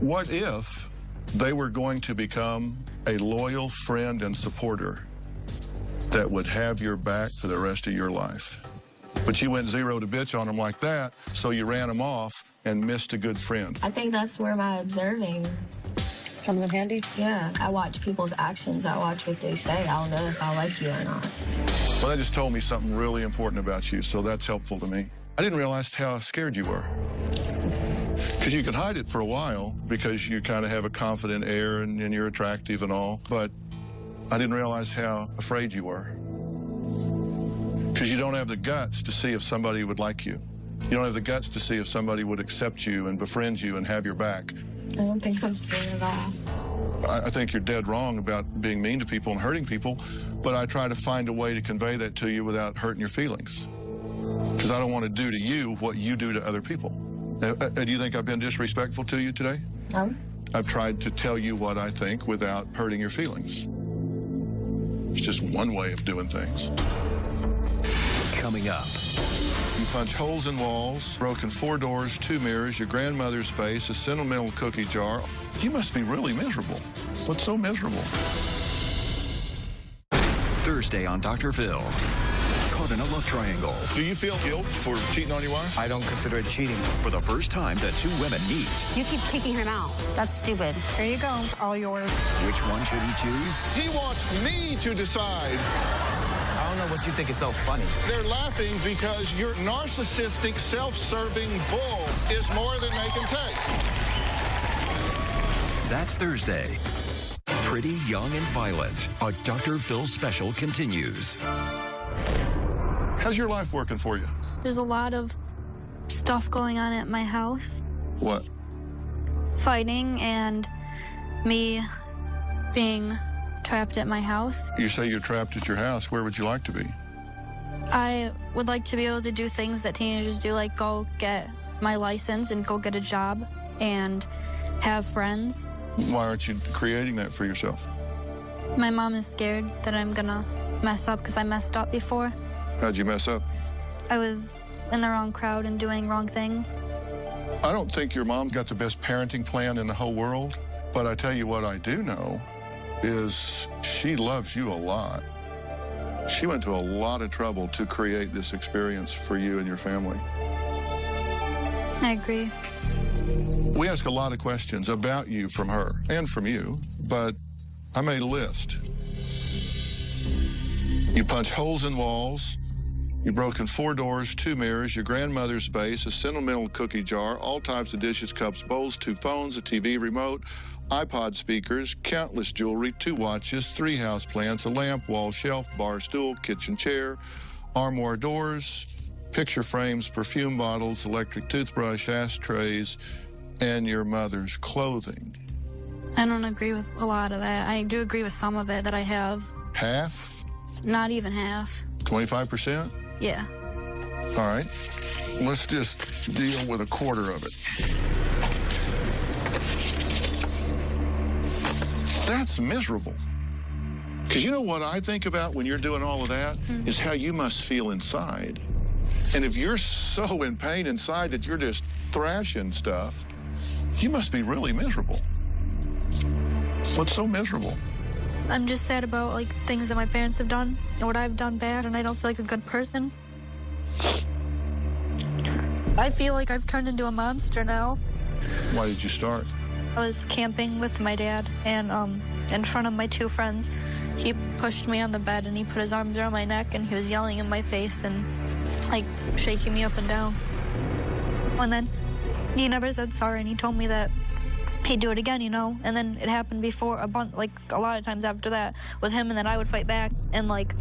What if they were going to become a loyal friend and supporter that would have your back for the rest of your life? But you went zero to bitch on them like that, so you ran them off and missed a good friend. I think that's where my observing comes in handy. Yeah, I watch people's actions. I watch what they say. I'll know if I like you or not. Well, that just told me something really important about you, so that's helpful to me. I didn't realize how scared you were. Because you could hide it for a while because you kind of have a confident air and you're attractive and all, but I didn't realize how afraid you were. Because you don't have the guts to see if somebody would like you. You don't have the guts to see if somebody would accept you and befriend you and have your back. I don't think I'm scared at all. I think you're dead wrong about being mean to people and hurting people, but I try to find a way to convey that to you without hurting your feelings. Because I don't want to do to you what you do to other people. Do you think I've been disrespectful to you today? No. I've tried to tell you what I think without hurting your feelings. It's just one way of doing things. Coming up. You punch holes in walls, broken 4 doors, 2 mirrors, your grandmother's face, a sentimental cookie jar. You must be really miserable. What's so miserable? Thursday on Dr. Phil. Caught in a love triangle. Do you feel guilt for cheating on your wife? I don't consider it cheating. For the first time, the 2 women meet. You keep kicking him out. That's stupid. Here you go, all yours. Which one should he choose? He wants me to decide. I don't know what you think is so funny. They're laughing because your narcissistic, self-serving bull is more than they can take. That's Thursday. Pretty Young and Violent. A Dr. Phil special continues. How's your life working for you? There's a lot of stuff going on at my house. What? Fighting and me being trapped at my house. You say you're trapped at your house. Where would you like to be? I would like to be able to do things that teenagers do, like go get my license and go get a job and have friends. Why aren't you creating that for yourself? My mom is scared that I'm gonna mess up because I messed up before. How'd you mess up? I was in the wrong crowd and doing wrong things. I don't think your mom got the best parenting plan in the whole world, but I tell you what I do know is she loves you a lot. She went to a lot of trouble to create this experience for you and your family. I agree. We ask a lot of questions about you from her and from you, but I made a list. You punch holes in walls. You've broken 4 doors, 2 mirrors, your grandmother's vase, a sentimental cookie jar, all types of dishes, cups, bowls, 2 phones, a TV remote, iPod speakers, countless jewelry, 2 watches, 3 houseplants, a lamp, wall, shelf, bar stool, kitchen chair, armoire doors, picture frames, perfume bottles, electric toothbrush, ashtrays, and your mother's clothing. I don't agree with a lot of that. I do agree with some of it that I have. Half? Not even half. 25%? Yeah. All right. Let's just deal with a quarter of it. That's miserable. Because you know what I think about when you're doing all of that is how you must feel inside. And if you're so in pain inside that you're just thrashing stuff, you must be really miserable. What's so miserable? I'm just sad about, like, things that my parents have done and what I've done bad, and I don't feel like a good person. I feel like I've turned into a monster now. Why did you start? I was camping with my dad, and in front of my 2 friends, he pushed me on the bed, and he put his arms around my neck, and he was yelling in my face and, like, shaking me up and down. And then he never said sorry, and he told me that he'd do it again, you know, and then it happened before a lot of times after that with him, and then I would fight back, and like